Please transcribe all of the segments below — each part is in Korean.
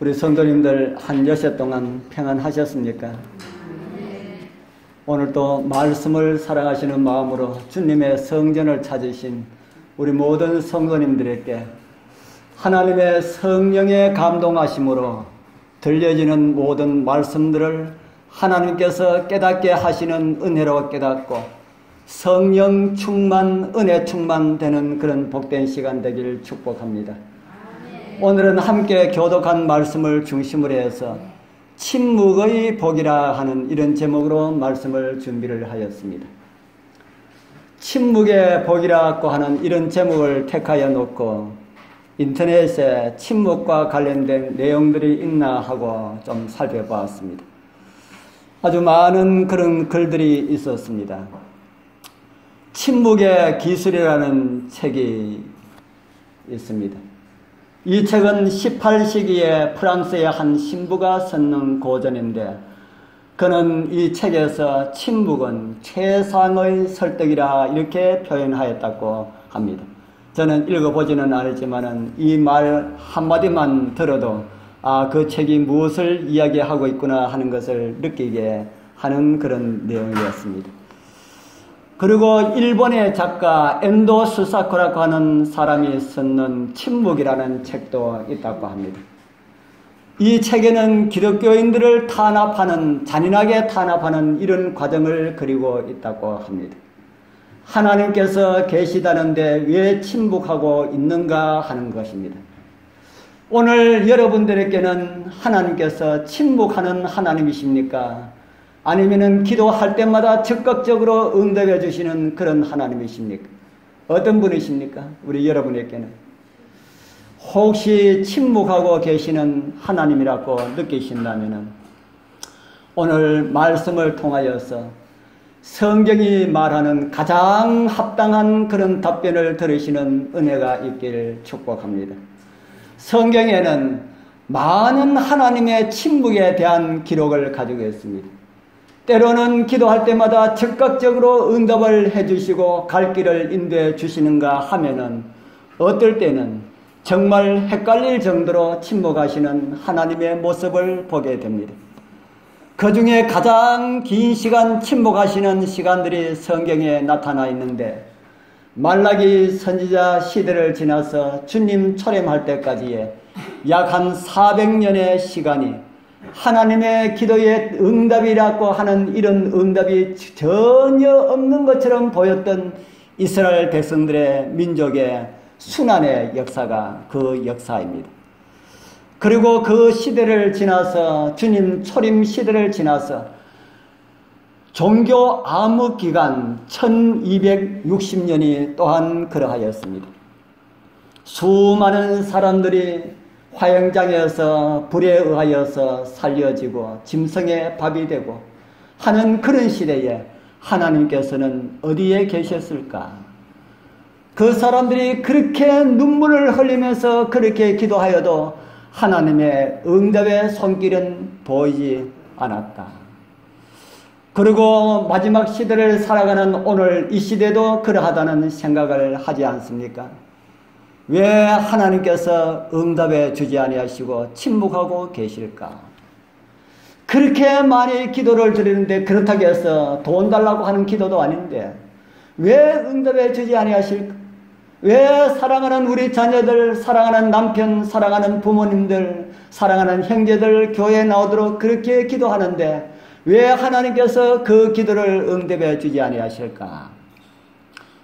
우리 성도님들 한 여세 동안 평안하셨습니까? 오늘도 말씀을 사랑하시는 마음으로 주님의 성전을 찾으신 우리 모든 성도님들에게 하나님의 성령의 감동하심으로 들려지는 모든 말씀들을 하나님께서 깨닫게 하시는 은혜로 깨닫고 성령 충만, 은혜 충만되는 그런 복된 시간 되길 축복합니다. 오늘은 함께 교독한 말씀을 중심으로 해서 침묵의 복이라 하는 이런 제목으로 말씀을 준비를 하였습니다. 침묵의 복이라고 하는 이런 제목을 택하여 놓고 인터넷에 침묵과 관련된 내용들이 있나 하고 좀 살펴보았습니다. 아주 많은 그런 글들이 있었습니다. 침묵의 기술이라는 책이 있습니다. 이 책은 18세기에 프랑스의 한 신부가 썼는 고전인데 그는 이 책에서 침묵은 최상의 설득이라 이렇게 표현하였다고 합니다. 저는 읽어보지는 않았지만 이 말 한마디만 들어도 그 책이 무엇을 이야기하고 있구나 하는 것을 느끼게 하는 그런 내용이었습니다. 그리고 일본의 작가 엔도 스사코라고 하는 사람이 쓰는 침묵이라는 책도 있다고 합니다. 이 책에는 기독교인들을 잔인하게 탄압하는 이런 과정을 그리고 있다고 합니다. 하나님께서 계시다는데 왜 침묵하고 있는가 하는 것입니다. 오늘 여러분들에게는 하나님께서 침묵하는 하나님이십니까? 아니면은 기도할 때마다 적극적으로 응답해 주시는 그런 하나님이십니까? 어떤 분이십니까? 우리 여러분에게는. 혹시 침묵하고 계시는 하나님이라고 느끼신다면은 오늘 말씀을 통하여서 성경이 말하는 가장 합당한 그런 답변을 들으시는 은혜가 있기를 축복합니다. 성경에는 많은 하나님의 침묵에 대한 기록을 가지고 있습니다. 때로는 기도할 때마다 적극적으로 응답을 해주시고 갈 길을 인도해 주시는가 하면은 어떨 때는 정말 헷갈릴 정도로 침묵하시는 하나님의 모습을 보게 됩니다. 그 중에 가장 긴 시간 침묵하시는 시간들이 성경에 나타나 있는데 말라기 선지자 시대를 지나서 주님 초림할 때까지의 약 한 400년의 시간이 하나님의 기도의 응답이라고 하는 이런 응답이 전혀 없는 것처럼 보였던 이스라엘 백성들의 민족의 순환의 역사가 그 역사입니다. 그리고 그 시대를 지나서 주님 초림 시대를 지나서 종교 암흑 기간 1260년이 또한 그러하였습니다. 수많은 사람들이 화형장에서 불에 의하여서 살려지고 짐승의 밥이 되고 하는 그런 시대에 하나님께서는 어디에 계셨을까? 그 사람들이 그렇게 눈물을 흘리면서 그렇게 기도하여도 하나님의 응답의 손길은 보이지 않았다. 그리고 마지막 시대를 살아가는 오늘 이 시대도 그러하다는 생각을 하지 않습니까? 왜 하나님께서 응답해 주지 아니하시고 침묵하고 계실까? 그렇게 많이 기도를 드리는데 그렇다고 해서 돈 달라고 하는 기도도 아닌데 왜 응답해 주지 아니하실까? 왜 사랑하는 우리 자녀들, 사랑하는 남편, 사랑하는 부모님들, 사랑하는 형제들 교회에 나오도록 그렇게 기도하는데 왜 하나님께서 그 기도를 응답해 주지 아니하실까?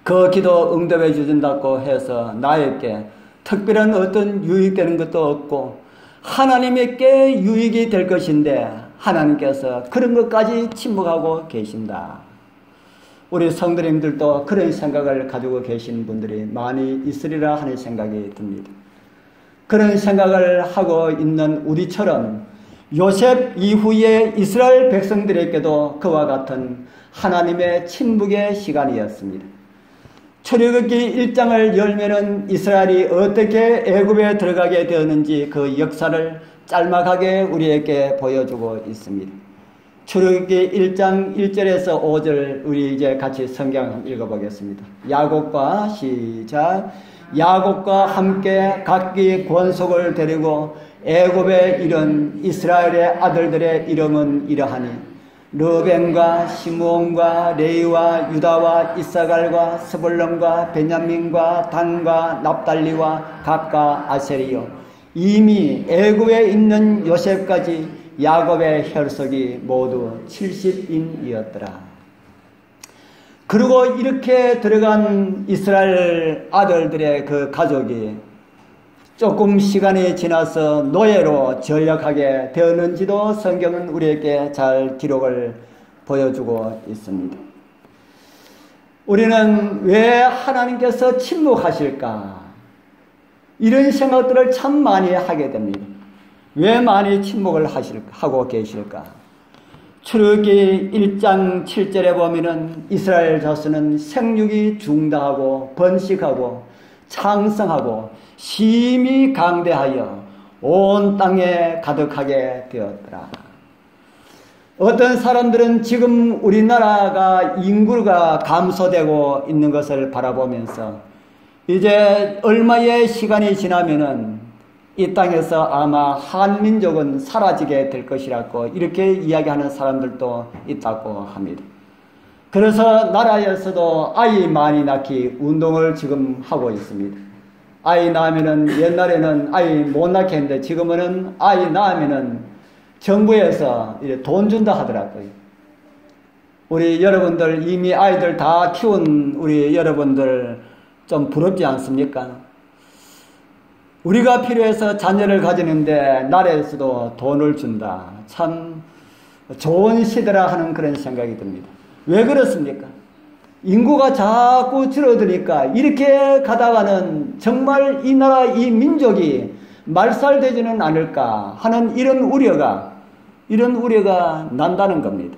그 기도 응답해 주신다고 해서 나에게 특별한 어떤 유익되는 것도 없고 하나님에게 유익이 될 것인데 하나님께서 그런 것까지 침묵하고 계신다. 우리 성도님들도 그런 생각을 가지고 계신 분들이 많이 있으리라 하는 생각이 듭니다. 그런 생각을 하고 있는 우리처럼 요셉 이후에 이스라엘 백성들에게도 그와 같은 하나님의 침묵의 시간이었습니다. 출애굽기 1장을 열면은 이스라엘이 어떻게 애굽에 들어가게 되었는지 그 역사를 짤막하게 우리에게 보여주고 있습니다. 출애굽기 1장 1절에서 5절 우리 이제 같이 성경 읽어보겠습니다. 야곱과 시작. 야곱과 함께 각기 권속을 데리고 애굽에 이른 이스라엘의 아들들의 이름은 이러하니 르벤과 시므온과 레위와 유다와 이사갈과 스불론과 베냐민과 단과 납달리와 gad과 아셀이요 이미 애굽에 있는 요셉까지 야곱의 혈속이 모두 70인이었더라. 그리고 이렇게 들어간 이스라엘 아들들의 그 가족이 조금 시간이 지나서 노예로 전락하게 되었는지도 성경은 우리에게 잘 기록을 보여주고 있습니다. 우리는 왜 하나님께서 침묵하실까? 이런 생각들을 참 많이 하게 됩니다. 왜 많이 침묵을 하고 계실까? 출애굽기 1장 7절에 보면은 이스라엘 자손은 생육이 중다하고 번식하고 창성하고 심히 강대하여 온 땅에 가득하게 되었더라. 어떤 사람들은 지금 우리나라가 인구가 감소되고 있는 것을 바라보면서 이제 얼마의 시간이 지나면은 이 땅에서 아마 한민족은 사라지게 될 것이라고 이렇게 이야기하는 사람들도 있다고 합니다. 그래서 나라에서도 아이 많이 낳기 운동을 지금 하고 있습니다. 아이 낳으면은 옛날에는 아이 못 낳게 했는데 지금은 아이 낳으면은 정부에서 이제 돈 준다 하더라고요. 우리 여러분들 이미 아이들 다 키운 우리 여러분들 좀 부럽지 않습니까? 우리가 필요해서 자녀를 가지는데 나라에서도 돈을 준다. 참 좋은 시대라 하는 그런 생각이 듭니다. 왜 그렇습니까? 인구가 자꾸 줄어드니까 이렇게 가다가는 정말 이 나라 이 민족이 말살되지는 않을까 하는 이런 우려가 난다는 겁니다.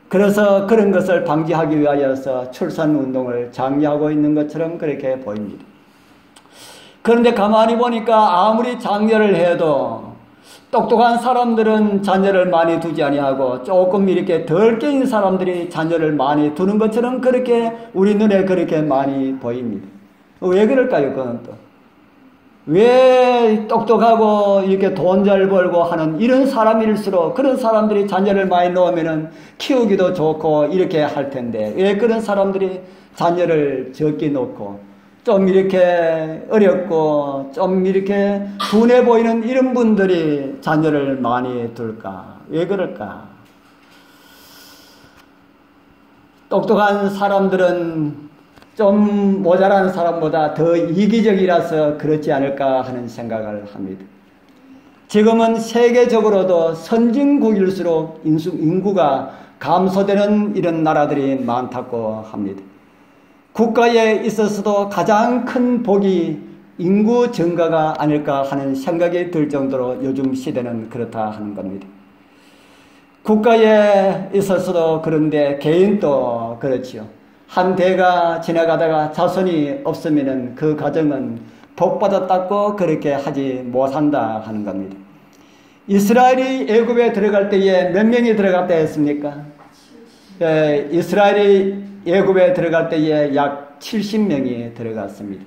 그래서 그런 것을 방지하기 위하여서 출산운동을 장려하고 있는 것처럼 그렇게 보입니다. 그런데 가만히 보니까 아무리 장려를 해도 똑똑한 사람들은 자녀를 많이 두지 아니하고 조금 이렇게 덜 깨인 사람들이 자녀를 많이 두는 것처럼 그렇게 우리 눈에 그렇게 많이 보입니다. 왜 그럴까요? 그건 또. 왜 똑똑하고 이렇게 돈 잘 벌고 하는 이런 사람일수록 그런 사람들이 자녀를 많이 놓으면은 키우기도 좋고 이렇게 할 텐데 왜 그런 사람들이 자녀를 적게 놓고 좀 이렇게 어렵고 좀 이렇게 둔해 보이는 이런 분들이 자녀를 많이 둘까? 왜 그럴까? 똑똑한 사람들은 좀 모자란 사람보다 더 이기적이라서 그렇지 않을까 하는 생각을 합니다. 지금은 세계적으로도 선진국일수록 인구가 감소되는 이런 나라들이 많다고 합니다. 국가에 있어서도 가장 큰 복이 인구 증가가 아닐까 하는 생각이 들 정도로 요즘 시대는 그렇다 하는 겁니다. 국가에 있어서도 그런데 개인도 그렇지요. 한 대가 지나가다가 자손이 없으면은 그 가정은 복받았다고 그렇게 하지 못한다 하는 겁니다. 이스라엘이 애굽에 들어갈 때에 몇 명이 들어갔다 했습니까? 이스라엘이 애굽에 들어갈 때에 약 70명이 들어갔습니다.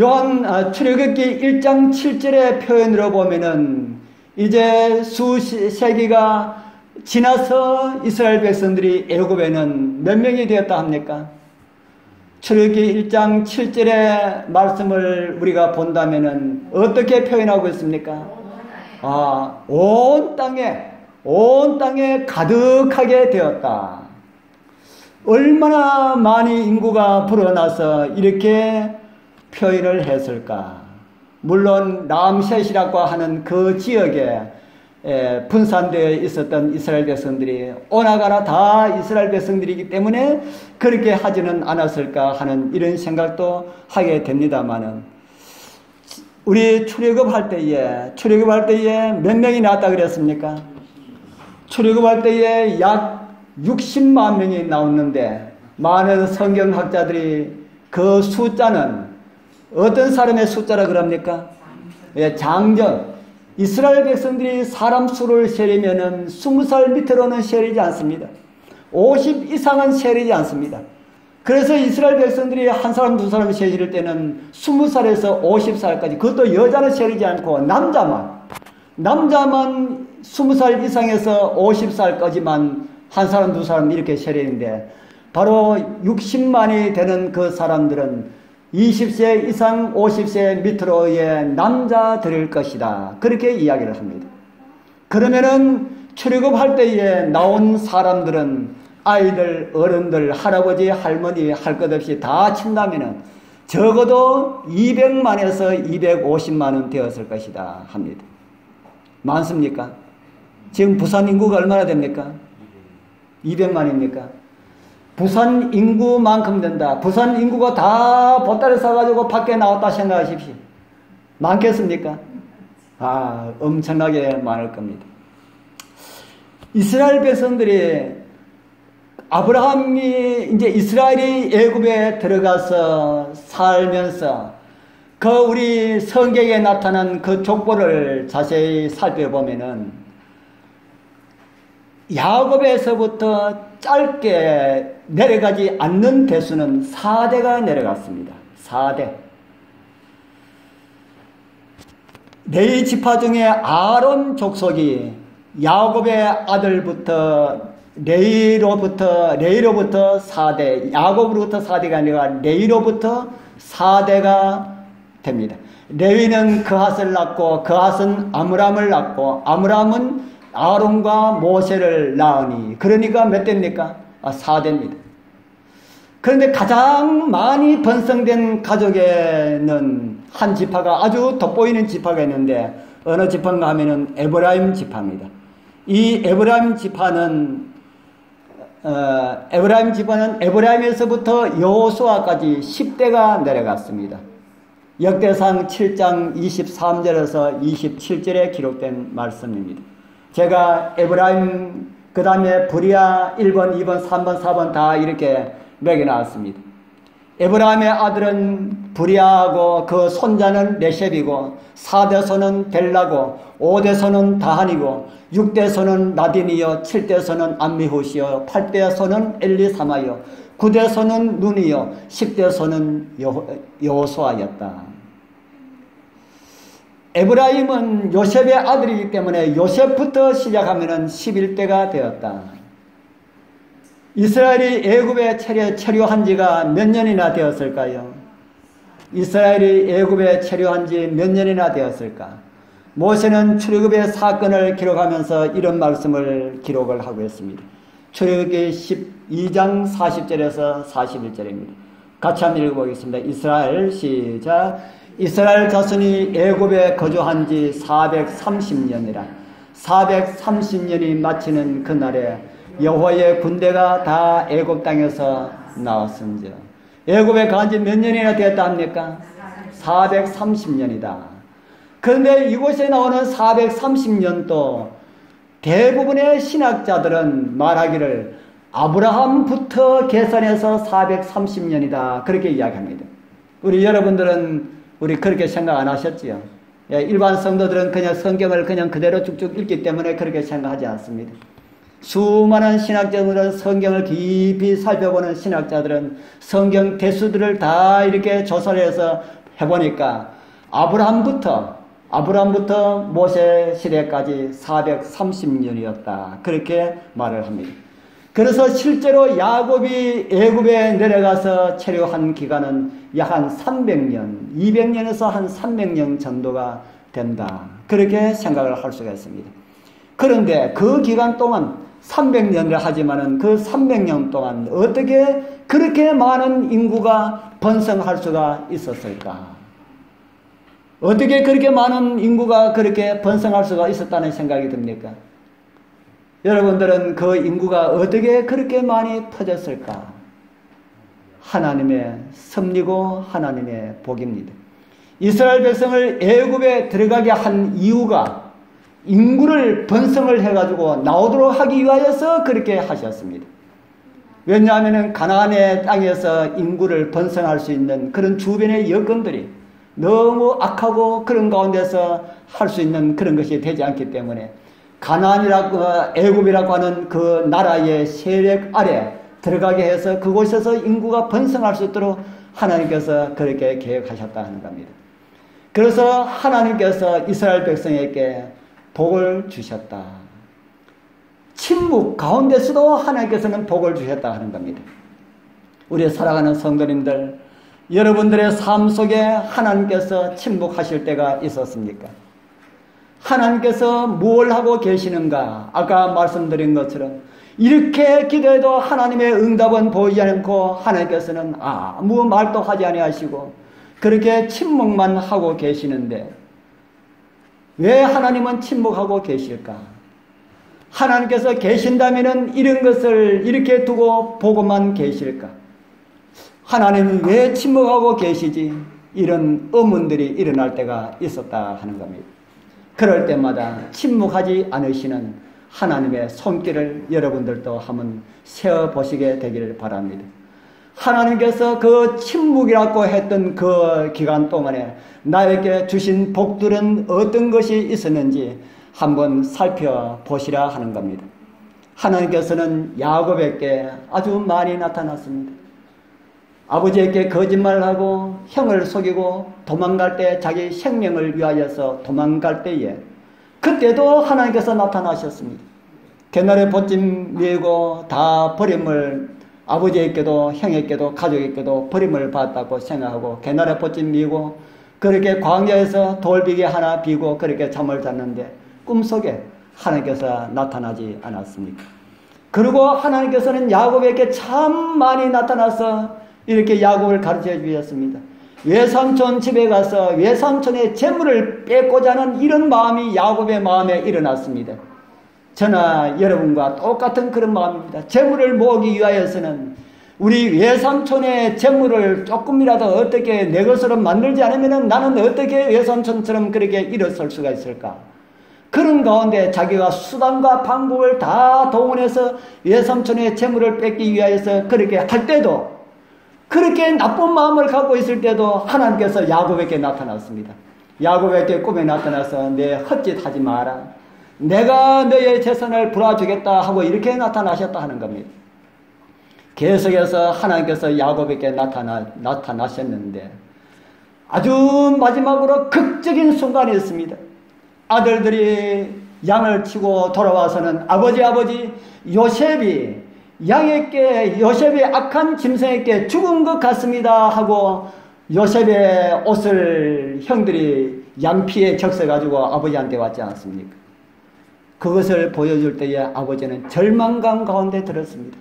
요한 출애굽기 1장 7절의 표현으로 보면은 이제 수세기가 지나서 이스라엘 백성들이 애굽에는 몇 명이 되었다 합니까? 출애굽기 1장 7절의 말씀을 우리가 본다면은 어떻게 표현하고 있습니까? 온 땅에 가득하게 되었다. 얼마나 많이 인구가 불어나서 이렇게 표현을 했을까? 물론 람셋이라고 하는 그 지역에 분산되어 있었던 이스라엘 백성들이 오나가나 다 이스라엘 백성들이기 때문에 그렇게 하지는 않았을까 하는 이런 생각도 하게 됩니다만은 우리 출애굽할 때에 몇 명이 나왔다 그랬습니까? 출애굽할 때에 약 60만 명이 나왔는데 많은 성경학자들이 그 숫자는 어떤 사람의 숫자라 그럽니까? 장전. 이스라엘 백성들이 사람 수를 세리면은 20살 밑으로는 세리지 않습니다. 50 이상은 세리지 않습니다. 그래서 이스라엘 백성들이 한 사람 두 사람 세릴 때는 20살에서 50살까지, 그것도 여자는 세리지 않고 남자만 20살 이상에서 50살까지만 한 사람 두 사람 이렇게 세리는데, 바로 60만이 되는 그 사람들은 20세 이상 50세 밑으로의 남자들일 것이다. 그렇게 이야기를 합니다. 그러면은 출애굽할 때에 나온 사람들은 아이들, 어른들, 할아버지, 할머니 할 것 없이 다 친다면은 적어도 200만에서 250만은 되었을 것이다 합니다. 많습니까? 지금 부산 인구가 얼마나 됩니까? 200만입니까? 부산 인구만큼 된다. 부산 인구가 다 보따리 싸가지고 밖에 나왔다 생각하십시오. 많겠습니까? 엄청나게 많을 겁니다. 이스라엘 백성들이, 아브라함이 이제 이스라엘이 애굽에 들어가서 살면서 그 우리 성경에 나타난 그 족보를 자세히 살펴보면은 야곱에서부터 짧게 내려가지 않는 대수는 4대가 내려갔습니다. 4대. 레위 지파 중에 아론 족속이 야곱의 아들부터 레위로부터 4대, 야곱으로부터 4대가 아니라 레위로부터 4대가 됩니다. 레위는 그핫을 낳고 그핫은 아므람을 낳고 아므람은 아론과 모세를 낳으니, 그러니까 몇 대입니까? 4대입니다. 그런데 가장 많이 번성된 가족에는 한 지파가, 아주 돋보이는 지파가 있는데 어느 지파인가 하면은 에브라임 지파입니다. 이 에브라임 지파는 에브라임에서부터 여호수아까지 10대가 내려갔습니다. 역대상 7장 23절에서 27절에 기록된 말씀입니다. 제가 에브라임, 그 다음에 브리아 1번, 2번, 3번, 4번 다 이렇게 매겨놨습니다. 에브라임의 아들은 브리아하고 그 손자는 레셉이고, 4대손은 벨라고, 5대손은 다한이고, 6대손은 나딘이요, 7대손은 암미훗이요, 8대손은 엘리사마요, 9대손은 눈이요, 10대손은 여호수아였다. 에브라임은 요셉의 아들이기 때문에 요셉부터 시작하면 11대가 되었다. 이스라엘이 애굽에 체류한 지가 몇 년이나 되었을까요? 이스라엘이 애굽에 체류한 지 몇 년이나 되었을까? 모세는 출애굽의 사건을 기록하면서 이런 말씀을 기록을 하고 있습니다. 출애굽기 12장 40절에서 41절입니다. 같이 한번 읽어보겠습니다. 이스라엘, 시작. 이스라엘 자손이 애굽에 거주한 지 430년이라. 430년이 마치는 그날에 여호와의 군대가 다 애굽 땅에서 나왔은즉. 애굽에 간 지 몇 년이나 되었다 합니까? 430년이다. 그런데 이곳에 나오는 430년도 대부분의 신학자들은 말하기를 아브라함부터 계산해서 430년이다. 그렇게 이야기합니다. 우리 여러분들은 우리 그렇게 생각 안 하셨지요? 일반 성도들은 그냥 성경을 그냥 그대로 쭉쭉 읽기 때문에 그렇게 생각하지 않습니다. 수많은 신학자들은, 성경을 깊이 살펴보는 신학자들은 성경 대수들을 다 이렇게 조사를 해서 해보니까 아브라함부터 모세 시대까지 430년이었다. 그렇게 말을 합니다. 그래서 실제로 야곱이 애굽에 내려가서 체류한 기간은 약 한 300년, 200년에서 한 300년 정도가 된다. 그렇게 생각을 할 수가 있습니다. 그런데 그 기간 동안 300년을 하지만은 그 300년 동안 어떻게 그렇게 많은 인구가 번성할 수가 있었을까? 어떻게 그렇게 많은 인구가 그렇게 번성할 수가 있었다는 생각이 듭니까? 여러분들은 그 인구가 어떻게 그렇게 많이 퍼졌을까? 하나님의 섭리고 하나님의 복입니다. 이스라엘 백성을 애굽에 들어가게 한 이유가 인구를 번성을 해가지고 나오도록 하기 위하여서 그렇게 하셨습니다. 왜냐하면 가나안의 땅에서 인구를 번성할 수 있는 그런 주변의 여건들이 너무 악하고 그런 가운데서 할 수 있는 그런 것이 되지 않기 때문에 가나안이라고 애굽이라고 하는 그 나라의 세력 아래 들어가게 해서 그곳에서 인구가 번성할 수 있도록 하나님께서 그렇게 계획하셨다 하는 겁니다. 그래서 하나님께서 이스라엘 백성에게 복을 주셨다. 침묵 가운데서도 하나님께서는 복을 주셨다 하는 겁니다. 우리 살아가는 성도님들, 여러분들의 삶 속에 하나님께서 침묵하실 때가 있었습니까? 하나님께서 뭘 하고 계시는가? 아까 말씀드린 것처럼 이렇게 기도해도 하나님의 응답은 보이지 않고 하나님께서는 아무 말도 하지 아니하시고 그렇게 침묵만 하고 계시는데 왜 하나님은 침묵하고 계실까? 하나님께서 계신다면 이런 것을 이렇게 두고 보고만 계실까? 하나님은 왜 침묵하고 계시지? 이런 의문들이 일어날 때가 있었다 하는 겁니다. 그럴 때마다 침묵하지 않으시는 하나님의 손길을 여러분들도 한번 세어보시게 되기를 바랍니다. 하나님께서 그 침묵이라고 했던 그 기간 동안에 나에게 주신 복들은 어떤 것이 있었는지 한번 살펴보시라 하는 겁니다. 하나님께서는 야곱에게 아주 많이 나타났습니다. 아버지에게 거짓말하고 형을 속이고 도망갈 때 자기 생명을 위하여서 도망갈 때에 그때도 하나님께서 나타나셨습니다. 개나리 보찜 밀고 다 버림을 아버지에게도 형에게도 가족에게도 버림을 받았다고 생각하고 개나리 보찜 밀고 그렇게 광야에서 돌비기 하나 비고 그렇게 잠을 잤는데 꿈속에 하나님께서 나타나지 않았습니까? 그리고 하나님께서는 야곱에게 참 많이 나타나서 이렇게 야곱을 가르쳐 주셨습니다. 외삼촌 집에 가서 외삼촌의 재물을 뺏고자 하는 이런 마음이 야곱의 마음에 일어났습니다. 저나 여러분과 똑같은 그런 마음입니다. 재물을 모으기 위하여서는 우리 외삼촌의 재물을 조금이라도 어떻게 내 것으로 만들지 않으면 나는 어떻게 외삼촌처럼 그렇게 일어설 수가 있을까? 그런 가운데 자기가 수단과 방법을 다 동원해서 외삼촌의 재물을 뺏기 위하여서 그렇게 할 때도 그렇게 나쁜 마음을 갖고 있을 때도 하나님께서 야곱에게 나타났습니다. 야곱에게 꿈에 나타나서 내 헛짓하지 마라. 내가 너의 재산을 불어주겠다 하고 이렇게 나타나셨다 하는 겁니다. 계속해서 하나님께서 야곱에게 나타나셨는데 아주 마지막으로 극적인 순간이 있습니다. 아들들이 양을 치고 돌아와서는 아버지 요셉이 요셉의 악한 짐승에게 죽은 것 같습니다 하고 요셉의 옷을 형들이 양피에 적셔가지고 아버지한테 왔지 않습니까? 그것을 보여줄 때에 아버지는 절망감 가운데 들었습니다.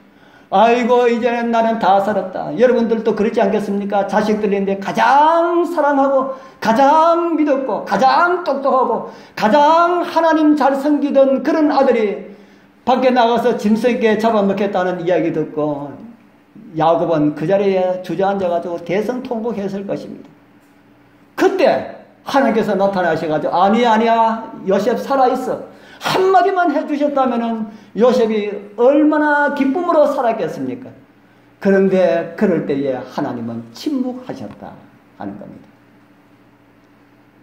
아이고 이제는 나는 다 살았다. 여러분들도 그렇지 않겠습니까? 자식들인데 가장 사랑하고 가장 믿었고 가장 똑똑하고 가장 하나님 잘 섬기던 그런 아들이 밖에 나가서 짐승에게 잡아먹겠다는 이야기 듣고 야곱은 그 자리에 주저앉아가지고 대성통곡했을 것입니다. 그때 하나님께서 나타나셔가지고 아니야 요셉 살아있어. 한마디만 해주셨다면 요셉이 얼마나 기쁨으로 살았겠습니까? 그런데 그럴 때에 하나님은 침묵하셨다 하는 겁니다.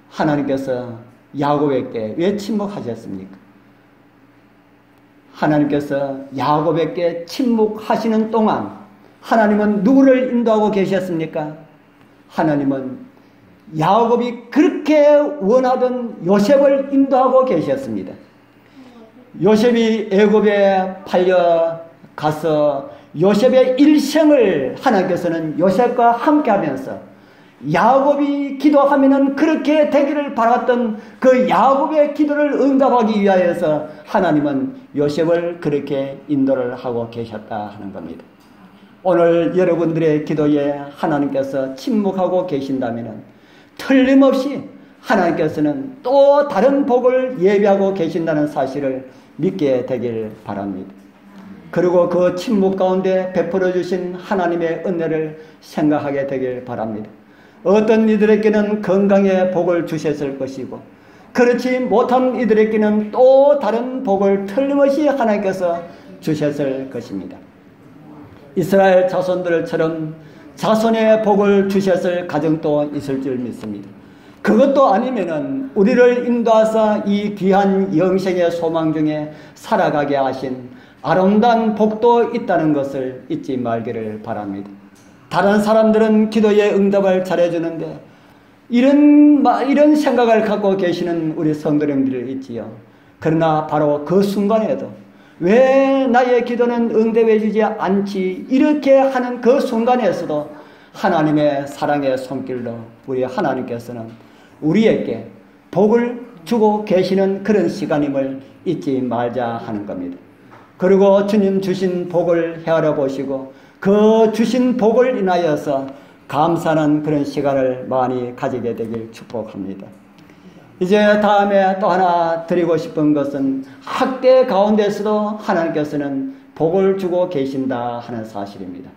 하나님께서 야곱에게 왜 침묵하셨습니까? 하나님께서 야곱에게 침묵하시는 동안 하나님은 누구를 인도하고 계셨습니까? 하나님은 야곱이 그렇게 원하던 요셉을 인도하고 계셨습니다. 요셉이 애굽에 팔려가서 요셉의 일생을 하나님께서는 요셉과 함께 하면서 야곱이 기도하면은 그렇게 되기를 바랐던 그 야곱의 기도를 응답하기 위하여서 하나님은 요셉을 그렇게 인도를 하고 계셨다 하는 겁니다. 오늘 여러분들의 기도에 하나님께서 침묵하고 계신다면은 틀림없이 하나님께서는 또 다른 복을 예비하고 계신다는 사실을 믿게 되길 바랍니다. 그리고 그 침묵 가운데 베풀어 주신 하나님의 은혜를 생각하게 되길 바랍니다. 어떤 이들에게는 건강의 복을 주셨을 것이고 그렇지 못한 이들에게는 또 다른 복을 틀림없이 하나님께서 주셨을 것입니다. 이스라엘 자손들처럼 자손의 복을 주셨을 가정도 있을 줄 믿습니다. 그것도 아니면은 우리를 인도하사 이 귀한 영생의 소망 중에 살아가게 하신 아름다운 복도 있다는 것을 잊지 말기를 바랍니다. 다른 사람들은 기도에 응답을 잘해주는데 이런 생각을 갖고 계시는 우리 성도님들이 있지요. 그러나 바로 그 순간에도 왜 나의 기도는 응답해 주지 않지? 이렇게 하는 그 순간에서도 하나님의 사랑의 손길로 우리 하나님께서는 우리에게 복을 주고 계시는 그런 시간임을 잊지 말자 하는 겁니다. 그리고 주님 주신 복을 헤아려 보시고 그 주신 복을 인하여서 감사하는 그런 시간을 많이 가지게 되길 축복합니다. 이제 다음에 또 하나 드리고 싶은 것은 학대 가운데서도 하나님께서는 복을 주고 계신다 하는 사실입니다.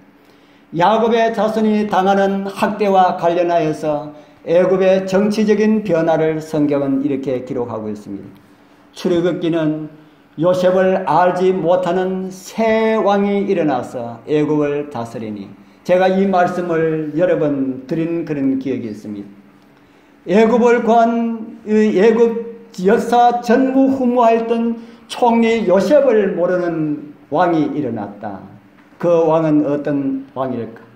야곱의 자손이 당하는 학대와 관련하여서 애굽의 정치적인 변화를 성경은 이렇게 기록하고 있습니다. 출애굽기는 요셉을 알지 못하는 새 왕이 일어나서 애굽을 다스리니, 제가 이 말씀을 여러 번 드린 그런 기억이 있습니다. 애굽을 구한 애굽 역사 전무후무하였던 총리 요셉을 모르는 왕이 일어났다. 그 왕은 어떤 왕일까?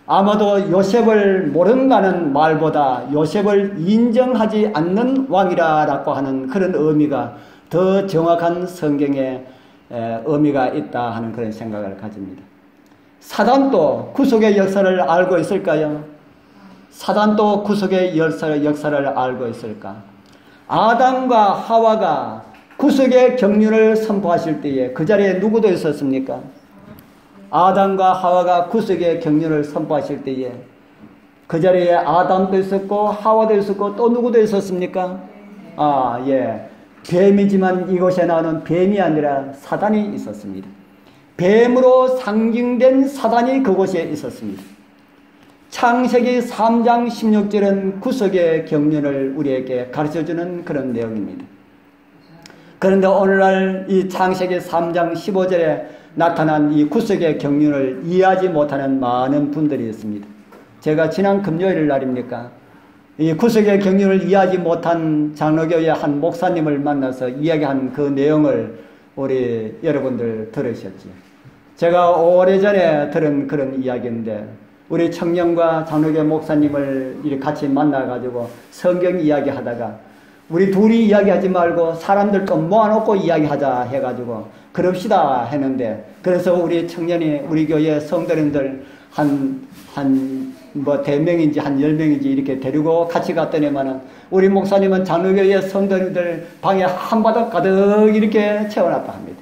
아마도 요셉을 모른다는 말보다 요셉을 인정하지 않는 왕이라고 하는 그런 의미가 더 정확한 성경의 의미가 있다 하는 그런 생각을 가집니다. 사단도 구속의 역사를 알고 있을까요? 사단도 구속의 역사를 알고 있을까? 아담과 하와가 구속의 경륜을 선포하실 때에 그 자리에 누구도 있었습니까? 아담과 하와가 구속의 경륜을 선포하실 때에 그 자리에 아담도 있었고 하와도 있었고 또 누구도 있었습니까? 뱀이지만 이곳에 나오는 뱀이 아니라 사단이 있었습니다. 뱀으로 상징된 사단이 그곳에 있었습니다. 창세기 3장 16절은 구속의 경륜을 우리에게 가르쳐주는 그런 내용입니다. 그런데 오늘날 이 창세기 3장 15절에 나타난 이 구속의 경륜을 이해하지 못하는 많은 분들이 있습니다. 제가 지난 금요일 날입니까? 이 구속의 경륜을 이해하지 못한 장로교의 한 목사님을 만나서 이야기한 그 내용을 우리 여러분들 들으셨죠. 제가 오래전에 들은 그런 이야기인데 우리 청년과 장로교 목사님을 이렇게 같이 만나가지고 성경 이야기하다가 우리 둘이 이야기하지 말고 사람들도 모아놓고 이야기하자 해가지고 그럽시다 했는데, 그래서 우리 청년이 우리 교회 성도님들 대명인지 한 10명인지 이렇게 데리고 같이 갔더니만은 우리 목사님은 장로교회 성도님들 방에 한바닥 가득 이렇게 채워놨다 합니다.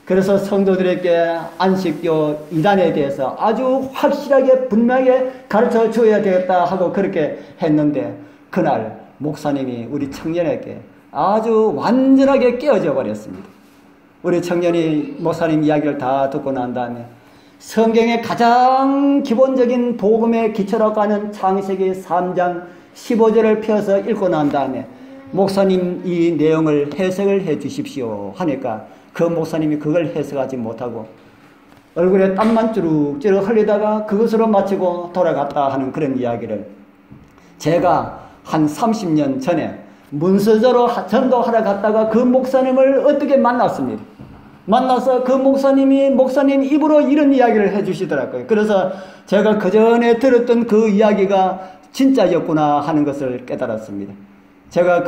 그래서 성도들에게 안식교 이단에 대해서 아주 확실하게 분명하게 가르쳐 줘야 되겠다 하고 그렇게 했는데, 그날 목사님이 우리 청년에게 아주 완전하게 깨어져 버렸습니다. 우리 청년이 목사님 이야기를 다 듣고 난 다음에 성경의 가장 기본적인 복음의 기초라고 하는 창세기 3장 15절을 펴서 읽고 난 다음에 목사님 이 내용을 해석을 해 주십시오 하니까 그 목사님이 그걸 해석하지 못하고 얼굴에 땀만 쭈룩쭈룩 흘리다가 그것으로 마치고 돌아갔다 하는 그런 이야기를 제가 한 30년 전에 문서저로 전도하러 갔다가 그 목사님을 어떻게 만났습니다. 만나서 그 목사님 입으로 이런 이야기를 해주시더라고요. 그래서 제가 그 전에 들었던 그 이야기가 진짜였구나 하는 것을 깨달았습니다. 제가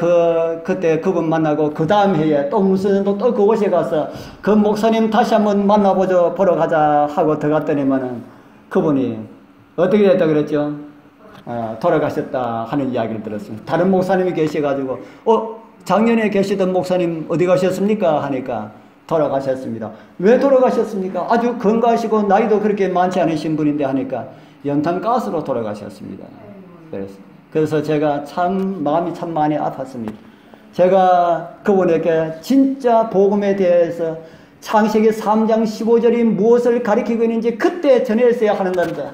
그때 그분 만나고 그 다음 해에 또 무슨 또 그곳에 가서 그 목사님 다시 한번 보러 가자 하고 들어갔더니만은 그분이 어떻게 됐다 그랬죠? 돌아가셨다 하는 이야기를 들었습니다. 다른 목사님이 계셔가지고 작년에 계시던 목사님 어디 가셨습니까? 하니까 돌아가셨습니다. 왜 돌아가셨습니까? 아주 건강하시고 나이도 그렇게 많지 않으신 분인데 하니까 연탄가스로 돌아가셨습니다. 그래서 제가 참 마음이 참 많이 아팠습니다. 제가 그분에게 진짜 복음에 대해서 창세기 3장 15절이 무엇을 가리키고 있는지 그때 전했어야 하는 건데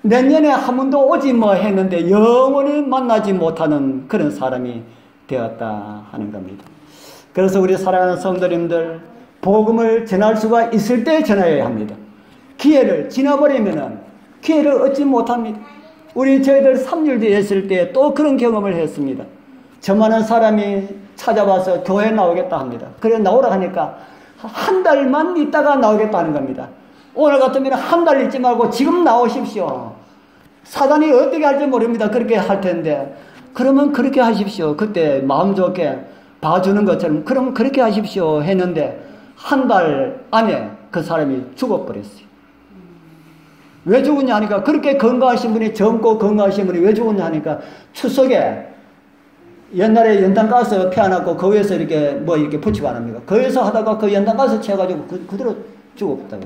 내년에 한 번도 오지 뭐 했는데 영원히 만나지 못하는 그런 사람이 되었다 하는 겁니다. 그래서 우리 사랑하는 성도님들 복음을 전할 수가 있을 때 전해야 합니다. 기회를 지나버리면은 기회를 얻지 못합니다. 저희들 3일 뒤에 있을 때 또 그런 경험을 했습니다. 저만한 사람이 찾아와서 교회에 나오겠다 합니다. 그래 나오라 하니까 한 달만 있다가 나오겠다는 겁니다. 오늘 같으면 한 달 있지 말고 지금 나오십시오. 사단이 어떻게 할지 모릅니다. 그렇게 할 텐데. 그러면 그렇게 하십시오. 그때 마음 좋게 봐주는 것처럼 그럼 그렇게 하십시오 했는데 한 달 안에 그 사람이 죽어버렸어요. 왜 죽었냐 하니까 그렇게 건강하신 분이 젊고 건강하신 분이 왜 죽었냐 하니까 추석에 옛날에 연탄가스 피워놨고 그 위에서 이렇게 뭐 이렇게 붙이고 안 합니까? 거기서 하다가 그 연탄가스 채워가지고 그대로 죽었다고.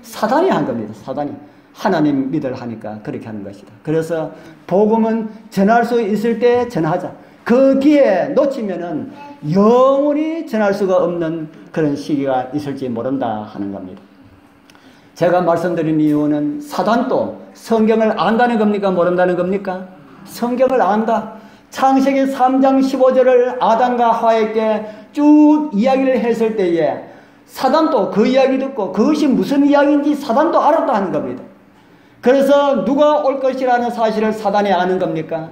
사단이 한 겁니다. 사단이. 하나님 믿을 하니까 그렇게 하는 것이다. 그래서 복음은 전할 수 있을 때 전하자. 그 기회 놓치면은 영원히 전할 수가 없는 그런 시기가 있을지 모른다 하는 겁니다. 제가 말씀드린 이유는 사단도 성경을 안다는 겁니까? 모른다는 겁니까? 성경을 안다. 창세기 3장 15절을 아담과 하와에게 쭉 이야기를 했을 때에 사단도 그 이야기 듣고 그것이 무슨 이야기인지 사단도 알았다 하는 겁니다. 그래서 누가 올 것이라는 사실을 사단이 아는 겁니까?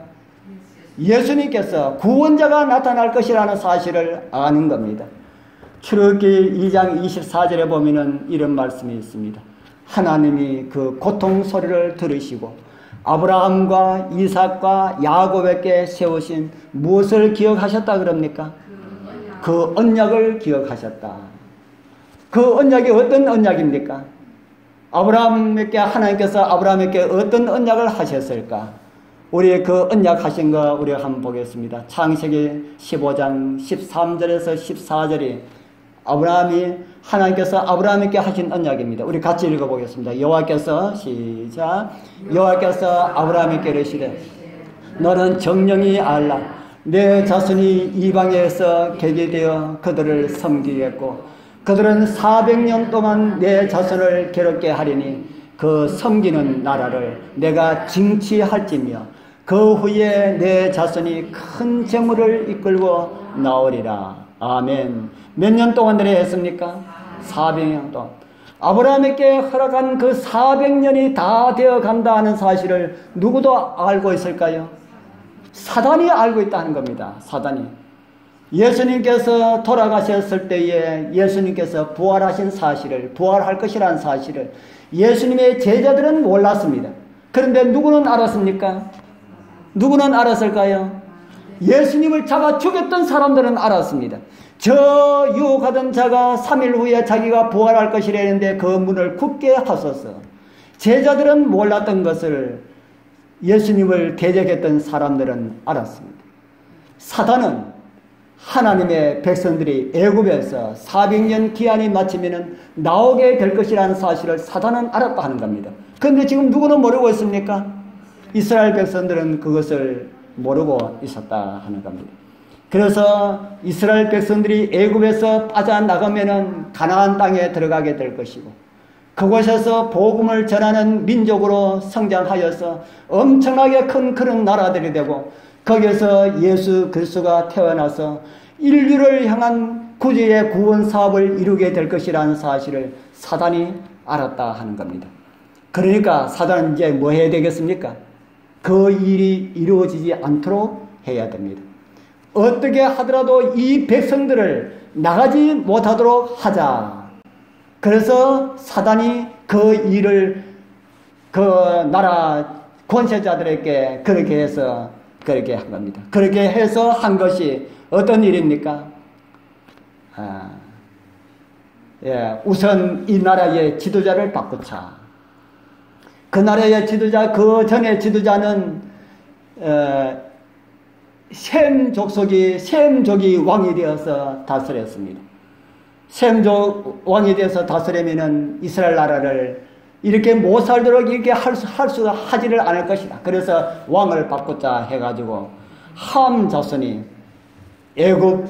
예수님께서 구원자가 나타날 것이라는 사실을 아는 겁니다. 출애굽기 2장 24절에 보면은 이런 말씀이 있습니다. 하나님이 그 고통 소리를 들으시고 아브라함과 이삭과 야곱에게 세우신 무엇을 기억하셨다 그럽니까? 그 언약을 기억하셨다. 그 언약이 어떤 언약입니까? 아브라함에게 하나님께서 아브라함에게 어떤 언약을 하셨을까? 우리 그 언약 하신 거 우리가 한번 보겠습니다. 창세기 15장 13절에서 14절이 하나님께서 아브라함에게 하신 언약입니다. 우리 같이 읽어보겠습니다. 여호와께서 시작. 여호와께서 아브라함에게 이르시되 너는 정령이 알라. 내 자손이 이방에서 계게 되어 그들을 섬기겠고 그들은 400년 동안 내 자손을 괴롭게 하리니 그 섬기는 나라를 내가 징치할지며 그 후에 내 자손이 큰 재물을 이끌고 나오리라. 아멘. 몇 년 동안 내려 했습니까? 400년 동안. 아브라함에게 허락한 그 400년이 다 되어 간다 하는 사실을 누구도 알고 있을까요? 사단이 알고 있다는 겁니다. 사단이. 예수님께서 돌아가셨을 때에 예수님께서 부활하신 사실을, 부활할 것이라는 사실을 예수님의 제자들은 몰랐습니다. 그런데 누구는 알았습니까? 누구는 알았을까요? 예수님을 잡아 죽였던 사람들은 알았습니다. 저 유혹하던 자가 3일 후에 자기가 부활할 것이라는데 그 문을 굳게 하소서. 제자들은 몰랐던 것을 예수님을 대적했던 사람들은 알았습니다. 사단은 하나님의 백성들이 애굽에서 400년 기한이 마치면은 나오게 될 것이라는 사실을 사단은 알았다 하는 겁니다. 그런데 지금 누구는 모르고 있습니까? 이스라엘 백성들은 그것을 모르고 있었다 하는 겁니다. 그래서 이스라엘 백성들이 애굽에서 빠져나가면은 가나안 땅에 들어가게 될 것이고 그곳에서 복음을 전하는 민족으로 성장하여서 엄청나게 큰 그런 나라들이 되고 거기에서 예수 그리스도가 태어나서 인류를 향한 구주의 구원 사업을 이루게 될 것이라는 사실을 사단이 알았다 하는 겁니다. 그러니까 사단은 이제 뭐 해야 되겠습니까? 그 일이 이루어지지 않도록 해야 됩니다. 어떻게 하더라도 이 백성들을 나가지 못하도록 하자. 그래서 사단이 그 일을 그 나라 권세자들에게 그렇게 해서 그렇게 한 겁니다. 그렇게 해서 한 것이 어떤 일입니까? 우선 이 나라의 지도자를 바꾸자. 그 나라의 지도자, 그 전에 지도자는 셈족이 왕이 되어서 다스렸습니다. 셈족 왕이 되어서 다스리면은 이스라엘 나라를 이렇게 못 살도록 이렇게 하지를 않을 것이다. 그래서 왕을 바꾸자 해가지고 함 자손이 애굽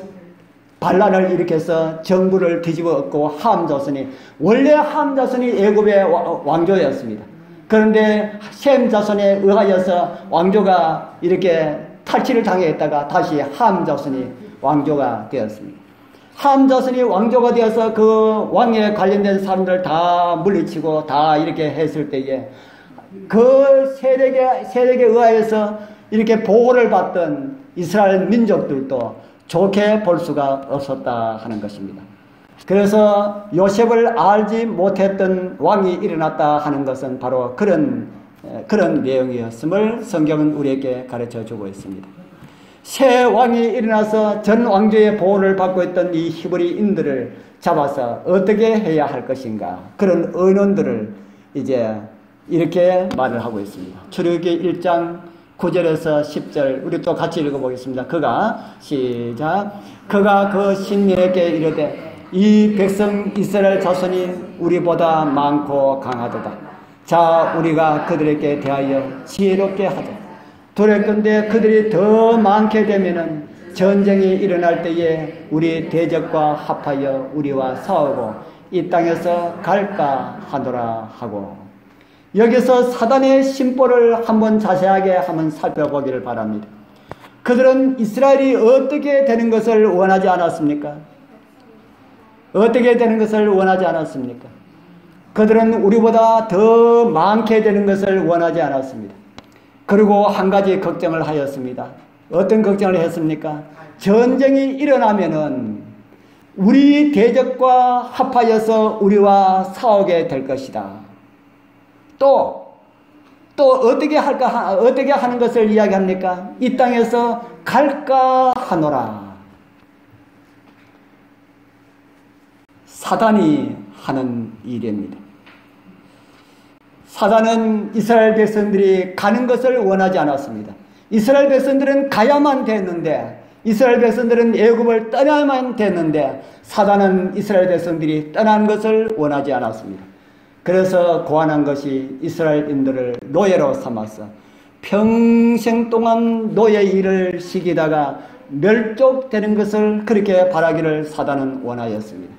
반란을 일으켜서 정부를 뒤집어 엎고 함 자손이 원래 함 자손이 애굽의 왕조였습니다. 그런데 셈 자손에 의하여서 왕조가 이렇게 탈취를 당했다가 다시 함 자손이 왕조가 되었습니다. 함 자손이 왕조가 되어서 그 왕에 관련된 사람들 다 물리치고 다 이렇게 했을 때에 그 세력에 의하여서 이렇게 보호를 받던 이스라엘 민족들도 좋게 볼 수가 없었다 하는 것입니다. 그래서 요셉을 알지 못했던 왕이 일어났다 하는 것은 바로 그런 내용이었음을 성경은 우리에게 가르쳐 주고 있습니다. 새 왕이 일어나서 전 왕조의 보호를 받고 있던 이 히브리인들을 잡아서 어떻게 해야 할 것인가, 그런 의논들을 이제 이렇게 말을 하고 있습니다. 출애굽기 1장 9절에서 10절 우리 또 같이 읽어보겠습니다. 그가 그 신령에게 이르되 이 백성 이스라엘 자손이 우리보다 많고 강하도다. 자, 우리가 그들에게 대하여 지혜롭게 하자. 두렵건대 그들이 더 많게 되면은 전쟁이 일어날 때에 우리 대적과 합하여 우리와 싸우고 이 땅에서 갈까 하노라 하고, 여기서 사단의 심보를 한번 자세하게 한번 살펴보기를 바랍니다. 그들은 이스라엘이 어떻게 되는 것을 원하지 않았습니까? 어떻게 되는 것을 원하지 않았습니까? 그들은 우리보다 더 많게 되는 것을 원하지 않았습니다. 그리고 한 가지 걱정을 하였습니다. 어떤 걱정을 했습니까? 전쟁이 일어나면은 우리 대적과 합하여서 우리와 싸우게 될 것이다. 또 어떻게 할까, 어떻게 하는 것을 이야기합니까? 이 땅에서 갈까 하노라. 사단이 하는 일입니다. 사단은 이스라엘 백성들이 가는 것을 원하지 않았습니다. 이스라엘 백성들은 가야만 됐는데, 이스라엘 백성들은 애굽을 떠나야만 됐는데, 사단은 이스라엘 백성들이 떠난 것을 원하지 않았습니다. 그래서 고안한 것이 이스라엘인들을 노예로 삼아서 평생 동안 노예 일을 시키다가 멸족되는 것을 그렇게 바라기를 사단은 원하였습니다.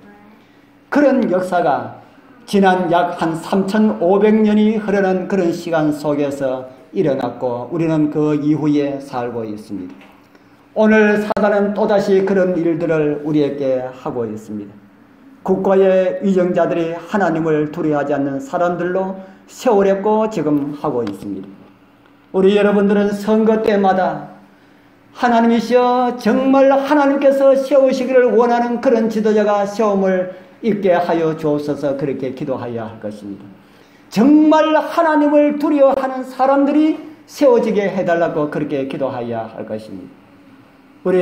그런 역사가 지난 약 한 3,500년이 흐르는 그런 시간 속에서 일어났고 우리는 그 이후에 살고 있습니다. 오늘 사단은 또다시 그런 일들을 우리에게 하고 있습니다. 국가의 위정자들이 하나님을 두려워하지 않는 사람들로 세월했고 지금 하고 있습니다. 우리 여러분들은 선거 때마다 하나님이시여 정말 하나님께서 세우시기를 원하는 그런 지도자가 세움을 있게 하여 주옵소서, 그렇게 기도하여야 할 것입니다. 정말 하나님을 두려워하는 사람들이 세워지게 해달라고 그렇게 기도하여야 할 것입니다.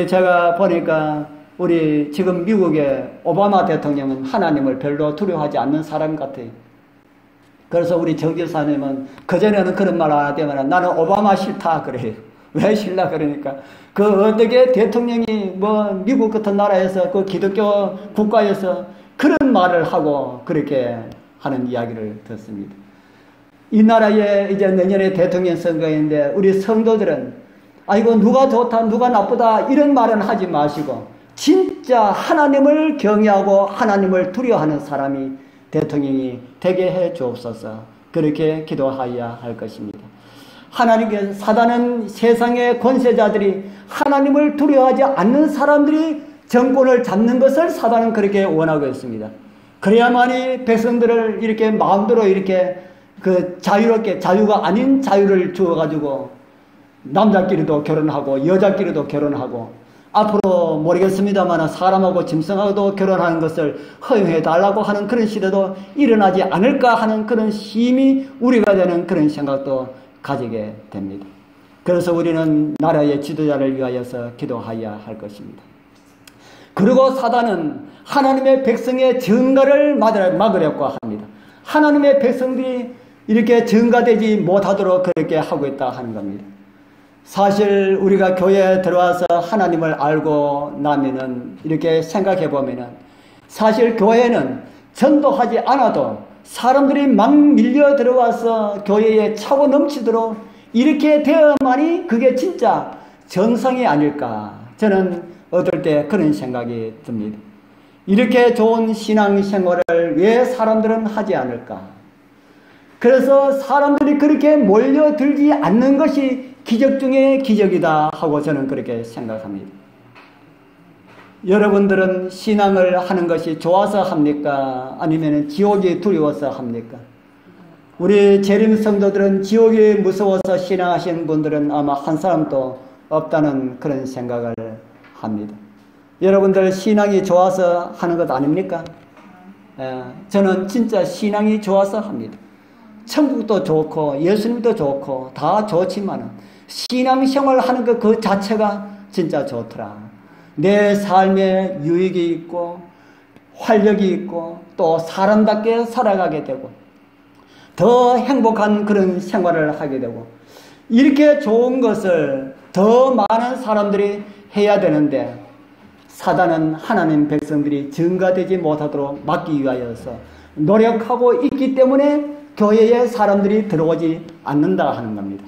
제가 보니까 우리 지금 미국의 오바마 대통령은 하나님을 별로 두려워하지 않는 사람 같아요. 그래서 우리 정교사님은 그전에는 그런 말 안 하더만 나는 오바마 싫다 그래요. 왜 싫나 그러니까 어떻게 대통령이 미국 같은 나라에서 그 기독교 국가에서 그런 말을 하고 그렇게 하는 이야기를 듣습니다. 이 나라에 이제 내년에 대통령 선거인데 우리 성도들은 아이고 누가 좋다 누가 나쁘다 이런 말은 하지 마시고 진짜 하나님을 경외하고 하나님을 두려워하는 사람이 대통령이 되게 해 주옵소서, 그렇게 기도하여야 할 것입니다. 하나님께서 사단은 세상의 권세자들이 하나님을 두려워하지 않는 사람들이 정권을 잡는 것을 사단은 그렇게 원하고 있습니다. 그래야만이 백성들을 이렇게 마음대로 이렇게 자유롭게, 자유가 아닌 자유를 주어가지고 남자끼리도 결혼하고 여자끼리도 결혼하고 앞으로 모르겠습니다만 사람하고 짐승하고도 결혼하는 것을 허용해 달라고 하는 그런 시대도 일어나지 않을까 하는 그런 힘이 우리가 되는 그런 생각도 가지게 됩니다. 그래서 우리는 나라의 지도자를 위하여서 기도하여야 할 것입니다. 그리고 사단은 하나님의 백성의 증거를 막으려고 합니다. 하나님의 백성들이 이렇게 증거되지 못하도록 그렇게 하고 있다 하는 겁니다. 사실 우리가 교회에 들어와서 하나님을 알고 나면은 이렇게 생각해 보면은 사실 교회는 전도하지 않아도 사람들이 막 밀려 들어와서 교회에 차고 넘치도록 이렇게 되어야만이 그게 진짜 정상이 아닐까, 저는 어떨 때 그런 생각이 듭니다. 이렇게 좋은 신앙생활을 왜 사람들은 하지 않을까? 그래서 사람들이 그렇게 몰려들지 않는 것이 기적 중에 기적이다 하고 저는 그렇게 생각합니다. 여러분들은 신앙을 하는 것이 좋아서 합니까? 아니면 지옥이 두려워서 합니까? 우리 재림 성도들은 지옥이 무서워서 신앙하시는 분들은 아마 한 사람도 없다는 그런 생각을 합니다. 여러분들 신앙이 좋아서 하는 것 아닙니까? 저는 진짜 신앙이 좋아서 합니다. 천국도 좋고 예수님도 좋고 다 좋지만 신앙생활 하는 것 그 자체가 진짜 좋더라. 내 삶에 유익이 있고 활력이 있고 또 사람답게 살아가게 되고 더 행복한 그런 생활을 하게 되고 이렇게 좋은 것을 더 많은 사람들이 해야 되는데 사단은 하나님 백성들이 증가되지 못하도록 막기 위하여서 노력하고 있기 때문에 교회에 사람들이 들어오지 않는다 하는 겁니다.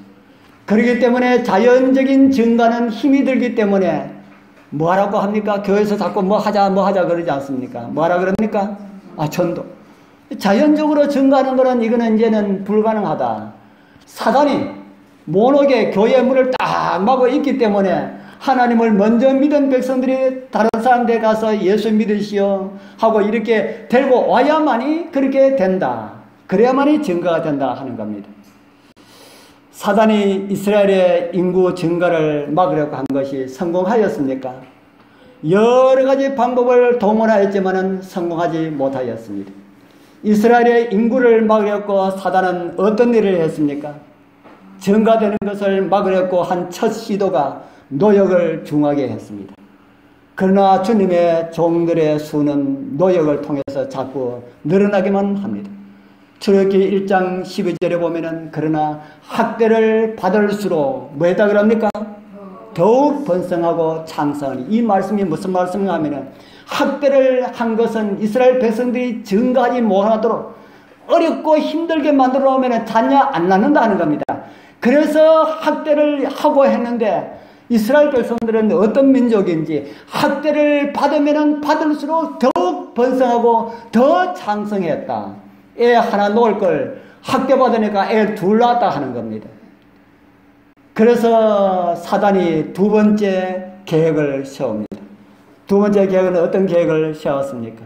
그렇기 때문에 자연적인 증가는 힘이 들기 때문에 뭐라고 합니까? 교회에서 자꾸 뭐 하자 그러지 않습니까? 뭐라 그럽니까? 전도. 자연적으로 증가하는 거는 이거는 이제는 불가능하다. 사단이 모노게 교회 문을 딱 막고 있기 때문에 하나님을 먼저 믿은 백성들이 다른 사람들 가서 예수 믿으시오 하고 이렇게 데리고 와야만이 그렇게 된다. 그래야만이 증가가 된다 하는 겁니다. 사단이 이스라엘의 인구 증가를 막으려고 한 것이 성공하였습니까? 여러 가지 방법을 동원하였지만 성공하지 못하였습니다. 이스라엘의 인구를 막으려고 사단은 어떤 일을 했습니까? 증가되는 것을 막으려고 한 첫 시도가 노역을 중하게 했습니다. 그러나 주님의 종들의 수는 노역을 통해서 자꾸 늘어나기만 합니다. 출애굽기 1장 12절에 보면은 그러나 학대를 받을수록 뭐했다 그럽니까? 더욱 번성하고 창성하니. 이 말씀이 무슨 말씀인가 하면은 학대를 한 것은 이스라엘 백성들이 증가하지 못하도록 어렵고 힘들게 만들어 놓으면 자녀 안 낳는다 하는 겁니다. 그래서 학대를 하고 했는데 이스라엘 백성들은 어떤 민족인지 학대를 받으면 받을수록 더욱 번성하고 더 창성했다. 애 하나 놓을 걸 학대받으니까 애 둘 낳았다 하는 겁니다. 그래서 사단이 두 번째 계획을 세웁니다. 두 번째 계획은 어떤 계획을 세웠습니까?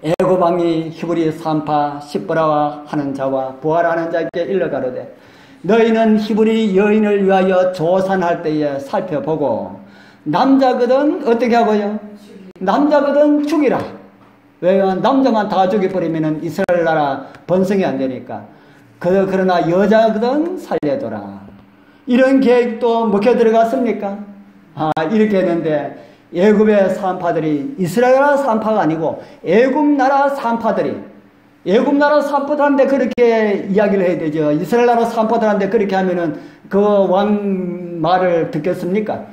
애굽 왕이 히브리 산파 십보라와 하는 자와 부하라는 자에게 일러가로되 너희는 히브리 여인을 위하여 조산할 때에 살펴보고 남자거든 어떻게 하고요? 남자거든 죽이라. 왜냐하면 남자만 다 죽여버리면 이스라엘 나라 번성이 안 되니까. 그러나 여자거든 살려둬라. 이런 계획도 먹혀 들어갔습니까? 이렇게 했는데 애굽의 산파들이 이스라엘 나라 산파가 아니고 애굽 나라 산파들한테 그렇게 이야기를 해야 되죠. 이스라엘 나라 산파들한테 그렇게 하면은 그 왕 말을 듣겠습니까?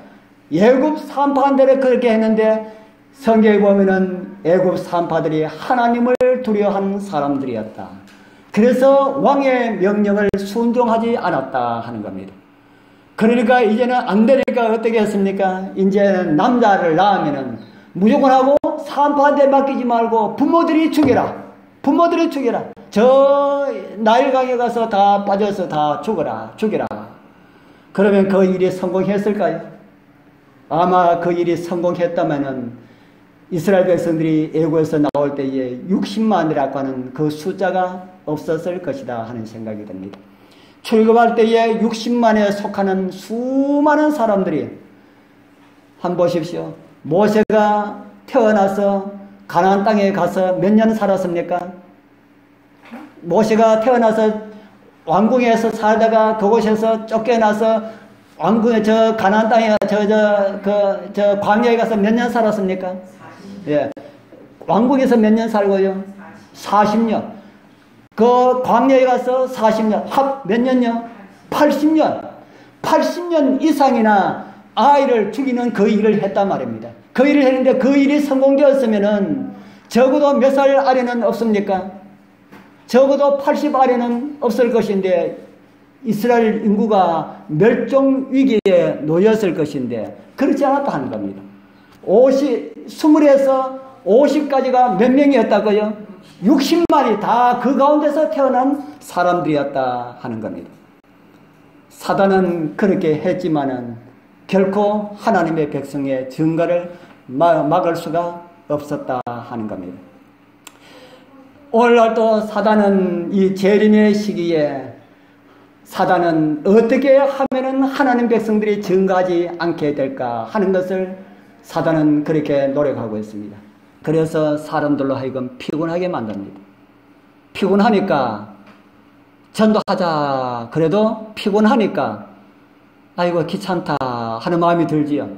애굽 산파한테 그렇게 했는데 성경에 보면은 애굽 산파들이 하나님을 두려워하는 사람들이었다. 그래서 왕의 명령을 순종하지 않았다 하는 겁니다. 그러니까 이제는 안 되니까 어떻게 했습니까? 이제는 남자를 낳으면은 무조건 하고 산파한테 맡기지 말고 부모들이 죽여라. 저 나일강에 가서 다 빠져서 다 죽여라. 그러면 그 일이 성공했을까요? 아마 그 일이 성공했다면은 이스라엘 백성들이 애굽에서 나올 때에 60만이라고 하는 그 숫자가 없었을 것이다 하는 생각이 듭니다. 출애굽할 때에 60만에 속하는 수많은 사람들이 한번 보십시오. 모세가 태어나서 가나안 땅에 가서 몇 년 살았습니까? 모세가 태어나서 왕궁에서 살다가 그곳에서 쫓겨나서 왕궁에 저 가나안 땅에 저 광야에 가서 몇 년 살았습니까? 예. 왕궁에서 몇 년 살고요? 40년. 그 광야에 가서 40년. 합 몇 년요? 80년. 80년 이상이나 아이를 죽이는 그 일을 했단 말입니다. 그 일을 했는데 그 일이 성공되었으면은 적어도 몇 살 아래는 없습니까? 적어도 80 아래는 없을 것인데 이스라엘 인구가 멸종 위기에 놓였을 것인데 그렇지 않았다 하는 겁니다. 20에서 50까지가 몇 명이었다고요? 60만이 다 그 가운데서 태어난 사람들이었다 하는 겁니다. 사단은 그렇게 했지만은 결코 하나님의 백성의 증가를 막을 수가 없었다 하는 겁니다. 오늘날도 사단은 이 재림의 시기에 사단은 어떻게 하면은 하나님 백성들이 증가하지 않게 될까 하는 것을 사단은 그렇게 노력하고 있습니다. 그래서 사람들로 하여금 피곤하게 만듭니다. 피곤하니까 전도하자 그래도 피곤하니까 아이고 귀찮다 하는 마음이 들지요.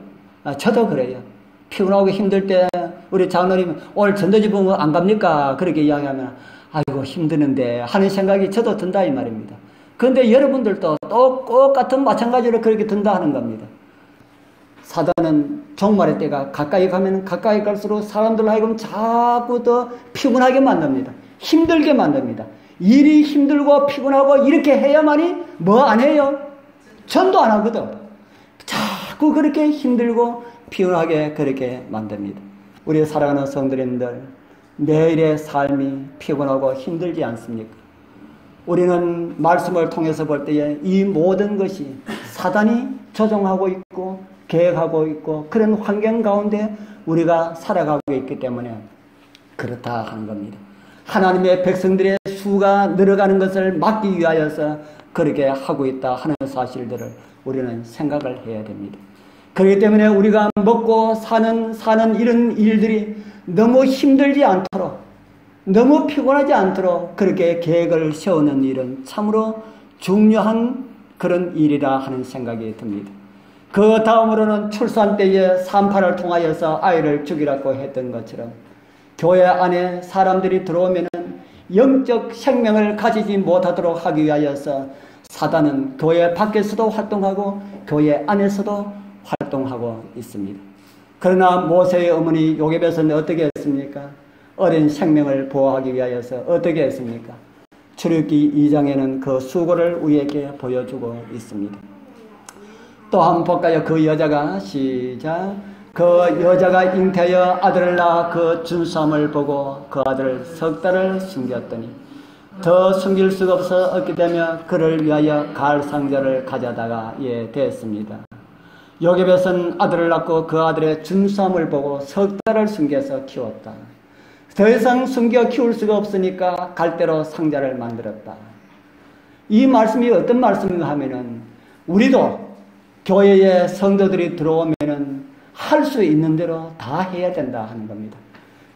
저도 그래요. 피곤하고 힘들 때 우리 장로님 오늘 전도지 보면 안 갑니까? 그렇게 이야기하면 아이고 힘드는데 하는 생각이 저도 든다 이 말입니다. 그런데 여러분들도 똑같은 마찬가지로 그렇게 든다 하는 겁니다. 사단은 종말의 때가 가까이 가면 가까이 갈수록 사람들로 하여금 자꾸 더 피곤하게 만듭니다. 힘들게 만듭니다. 일이 힘들고 피곤하고 이렇게 해야만이 뭐 안 해요? 전도 안 하거든. 자꾸 그렇게 힘들고 피곤하게 그렇게 만듭니다. 우리 사랑하는 성도님들, 매일의 삶이 피곤하고 힘들지 않습니까? 우리는 말씀을 통해서 볼 때에 이 모든 것이 사단이 조종하고 있고 계획하고 있고 그런 환경 가운데 우리가 살아가고 있기 때문에 그렇다 하는 겁니다. 하나님의 백성들의 수가 늘어가는 것을 막기 위하여서 그렇게 하고 있다 하는 사실들을 우리는 생각을 해야 됩니다. 그렇기 때문에 우리가 먹고 사는 이런 일들이 너무 힘들지 않도록 너무 피곤하지 않도록 그렇게 계획을 세우는 일은 참으로 중요한 그런 일이라 하는 생각이 듭니다. 그 다음으로는 출산 때에 산파를 통하여서 아이를 죽이라고 했던 것처럼 교회 안에 사람들이 들어오면은 영적 생명을 가지지 못하도록 하기 위하여서 사단은 교회 밖에서도 활동하고 교회 안에서도 활동하고 있습니다. 그러나 모세의 어머니 요게벳은 어떻게 했습니까? 어린 생명을 보호하기 위하여서 어떻게 했습니까? 출애굽기 2장에는 그 수고를 우리에게 보여주고 있습니다. 또 한번 볼까요? 그 여자가 시작. 그 여자가 잉태하여 아들을 낳아 그 준수함을 보고 그 아들을 석 달을 숨겼더니 더 숨길 수가 없어 얻게 되며 그를 위하여 가을 상자를 가져다가 됐습니다. 요게벳은 아들을 낳고 그 아들의 준수함을 보고 석 달을 숨겨서 키웠다. 더 이상 숨겨 키울 수가 없으니까 갈대로 상자를 만들었다. 이 말씀이 어떤 말씀인가 하면은 우리도 교회에 성도들이 들어오면은 할 수 있는 대로 다 해야 된다 하는 겁니다.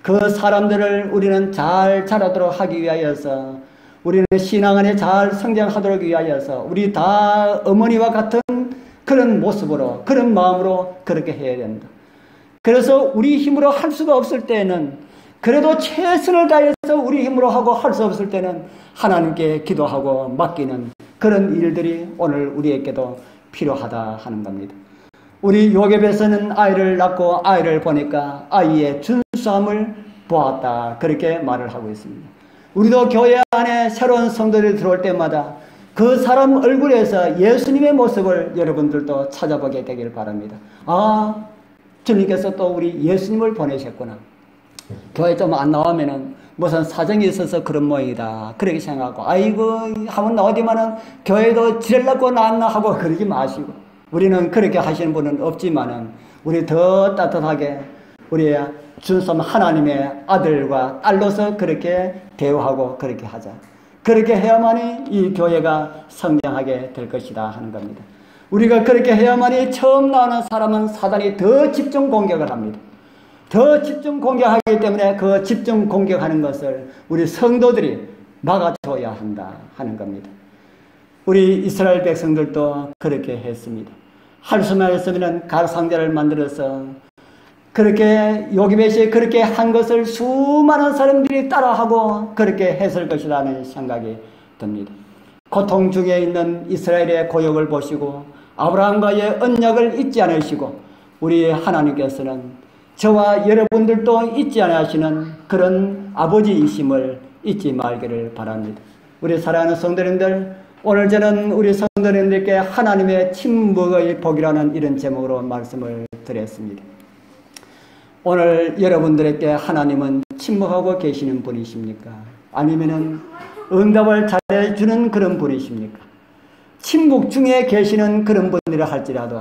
그 사람들을 우리는 잘 자라도록 하기 위하여서 우리는 신앙 안에 잘 성장하도록 위하여서 우리 다 어머니와 같은 그런 모습으로 그런 마음으로 그렇게 해야 된다. 그래서 우리 힘으로 할 수가 없을 때는 그래도 최선을 다해서 우리 힘으로 하고 할 수 없을 때는 하나님께 기도하고 맡기는 그런 일들이 오늘 우리에게도 필요하다 하는 겁니다. 우리 요게벳은 아이를 낳고 아이를 보니까 아이의 준수함을 보았다. 그렇게 말을 하고 있습니다. 우리도 교회 안에 새로운 성도들이 들어올 때마다 그 사람 얼굴에서 예수님의 모습을 여러분들도 찾아보게 되길 바랍니다. 아, 주님께서 또 우리 예수님을 보내셨구나. 교회 좀 안 나오면은 무슨 사정이 있어서 그런 모양이다. 그렇게 생각하고, 아이고, 한번 나오지만은 교회도 지랄라고 나왔나 하고 그러지 마시고, 우리는 그렇게 하시는 분은 없지만은, 우리 더 따뜻하게, 우리 준섬 하나님의 아들과 딸로서 그렇게 대우하고 그렇게 하자. 그렇게 해야만이 이 교회가 성장하게 될 것이다 하는 겁니다. 우리가 그렇게 해야만이 처음 나오는 사람은 사단이 더 집중 공격을 합니다. 더 집중 공격하기 때문에 그 집중 공격하는 것을 우리 성도들이 막아줘야 한다 하는 겁니다. 우리 이스라엘 백성들도 그렇게 했습니다. 할 수만 했으면 가상자를 만들어서 그렇게 요기벳이 그렇게 한 것을 수많은 사람들이 따라하고 그렇게 했을 것이라는 생각이 듭니다. 고통 중에 있는 이스라엘의 고역을 보시고 아브라함과의 언약을 잊지 않으시고 우리 하나님께서는 저와 여러분들도 잊지 않으시는 그런 아버지이심을 잊지 말기를 바랍니다. 우리 사랑하는 성도님들, 오늘 저는 우리 성도님들께 하나님의 침묵의 복이라는 이런 제목으로 말씀을 드렸습니다. 오늘 여러분들에게 하나님은 침묵하고 계시는 분이십니까? 아니면은 응답을 잘해주는 그런 분이십니까? 침묵 중에 계시는 그런 분이라 할지라도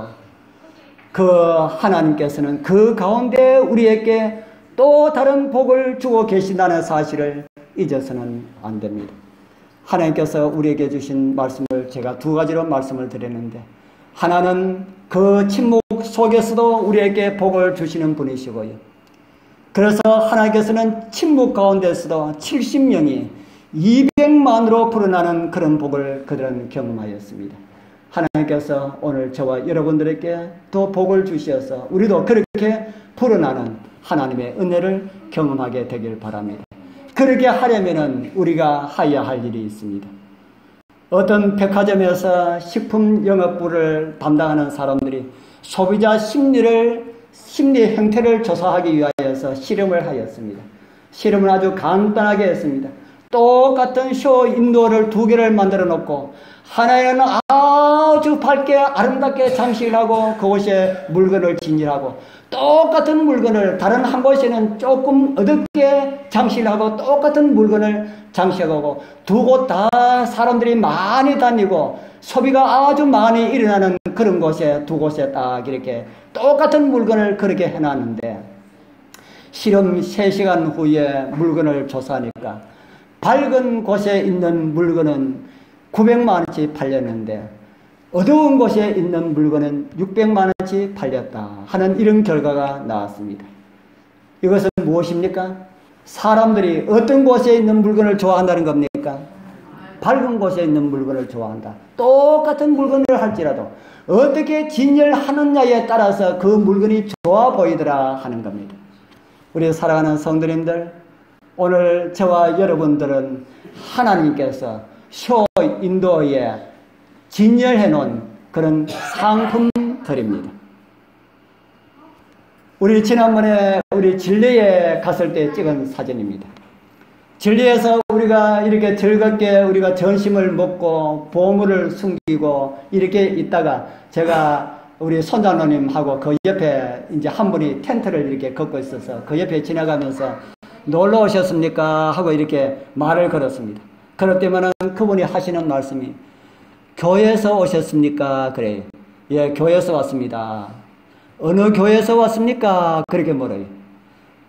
그 하나님께서는 그 가운데 우리에게 또 다른 복을 주고 계신다는 사실을 잊어서는 안 됩니다. 하나님께서 우리에게 주신 말씀을 제가 두 가지로 말씀을 드렸는데, 하나는 그 침묵 침묵 속에서도 우리에게 복을 주시는 분이시고요. 그래서 하나님께서는 침묵 가운데서도 70명이 200만으로 불어나는 그런 복을 그들은 경험하였습니다. 하나님께서 오늘 저와 여러분들에게 또 복을 주셔서 우리도 그렇게 불어나는 하나님의 은혜를 경험하게 되길 바랍니다. 그렇게 하려면 우리가 해야 할 일이 있습니다. 어떤 백화점에서 식품 영업부를 담당하는 사람들이 소비자 심리 행태를 조사하기 위하여서 실험을 하였습니다. 실험을 아주 간단하게 했습니다. 똑같은 쇼 인도어를 2개를 만들어 놓고 하나에는 아주 밝게 아름답게 장식을 하고 그곳에 물건을 진열하고 똑같은 물건을 다른 한 곳에는 조금 어둡게 장식을 하고 똑같은 물건을 장식하고 두 곳 다 사람들이 많이 다니고 소비가 아주 많이 일어나는 그런 곳에 두 곳에 딱 이렇게 똑같은 물건을 그렇게 해놨는데 실험 3시간 후에 물건을 조사하니까 밝은 곳에 있는 물건은 900만 원치 팔렸는데 어두운 곳에 있는 물건은 600만 원치 팔렸다 하는 이런 결과가 나왔습니다. 이것은 무엇입니까? 사람들이 어떤 곳에 있는 물건을 좋아한다는 겁니까? 밝은 곳에 있는 물건을 좋아한다. 똑같은 물건을 할지라도 어떻게 진열하느냐에 따라서 그 물건이 좋아 보이더라 하는 겁니다. 우리 사랑하는 성도님들, 오늘 저와 여러분들은 하나님께서 쇼 인도에 진열해 놓은 그런 상품들입니다. 우리 지난번에 우리 진리에 갔을 때 찍은 사진입니다. 진리에서 우리가 이렇게 즐겁게 우리가 점심을 먹고 보물을 숨기고 이렇게 있다가 제가 우리 손장로님하고 그 옆에 이제 한 분이 텐트를 이렇게 걷고 있어서 그 옆에 지나가면서 놀러 오셨습니까? 하고 이렇게 말을 걸었습니다. 그럴 때마다 그분이 하시는 말씀이 교회에서 오셨습니까? 그래요. 예, 교회에서 왔습니다. 어느 교회에서 왔습니까? 그렇게 물어요.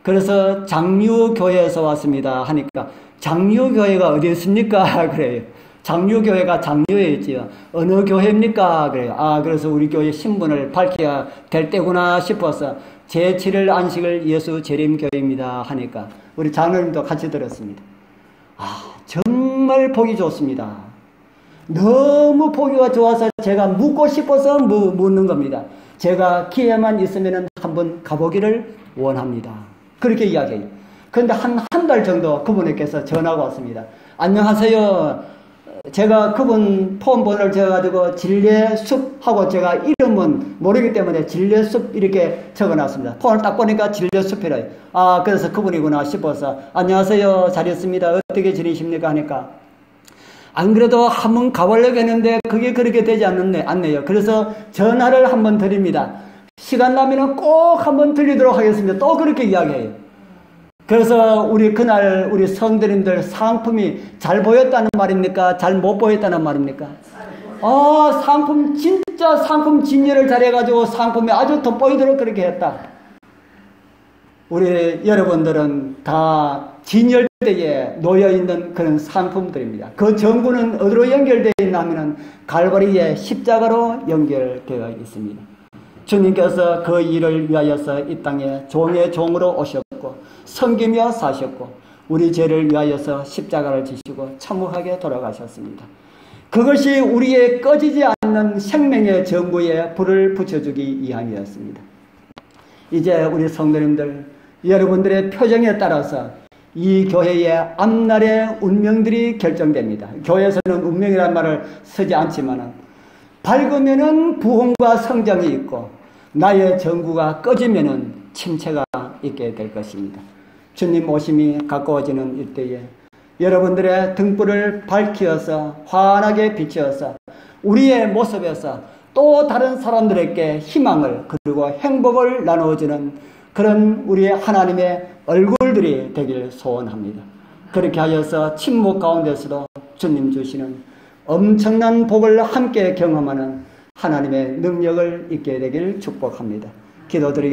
그래서 장류교회에서 왔습니다 하니까 장류교회가 어디 있습니까? 그래요. 장류교회가 장류에 있지요. 어느 교회입니까? 그래요. 아, 그래서 우리 교회 신분을 밝혀야 될 때구나 싶어서 제7일 안식을 예수 재림교회입니다 하니까 우리 장로님도 같이 들었습니다. 아, 정말 보기 좋습니다. 너무 보기가 좋아서 제가 묻고 싶어서 묻는 겁니다. 제가 기회만 있으면 한번 가보기를 원합니다. 그렇게 이야기해요. 그런데 한 달 정도 그분에게서 전화가 왔습니다. 안녕하세요. 제가 그분 폰 번호를 적어가지고 진례숲하고 제가 이름은 모르기 때문에 진례숲 이렇게 적어놨습니다. 폰을 딱 보니까 진례숲이래요. 아, 그래서 그분이구나 싶어서 안녕하세요. 잘 있습니다. 어떻게 지내십니까? 하니까 안 그래도 한번 가보려고 했는데 그게 그렇게 되지 않네요. 그래서 전화를 한번 드립니다. 시간 나면 꼭 한번 들리도록 하겠습니다. 또 그렇게 이야기해요. 그래서 우리 그날 우리 성도님들 상품이 잘 보였다는 말입니까? 잘 못 보였다는 말입니까? 아, 상품 진짜 상품 진열을 잘해가지고 상품이 아주 돋보이도록 그렇게 했다. 우리 여러분들은 다 진열대에 놓여있는 그런 상품들입니다. 그 전구는 어디로 연결되어 있냐면 갈보리의 십자가로 연결되어 있습니다. 주님께서 그 일을 위하여서 이 땅에 종의 종으로 오셨고 섬기며 사셨고 우리 죄를 위하여서 십자가를 지시고 참혹하게 돌아가셨습니다. 그것이 우리의 꺼지지 않는 생명의 전구에 불을 붙여주기 위함이었습니다. 이제 우리 성도님들 여러분들의 표정에 따라서 이 교회의 앞날의 운명들이 결정됩니다. 교회에서는 운명이라는 말을 쓰지 않지만 밝으면은 부흥과 성장이 있고 나의 전구가 꺼지면은 침체가 있게 될 것입니다. 주님 오심이 가까워지는 이때에 여러분들의 등불을 밝히어서 환하게 비추어서 우리의 모습에서 또 다른 사람들에게 희망을 그리고 행복을 나누어주는 그런 우리의 하나님의 얼굴들이 되길 소원합니다. 그렇게 하여서 침묵 가운데서도 주님 주시는 엄청난 복을 함께 경험하는 하나님의 능력을 있게 되길 축복합니다. 기도드리겠습니다.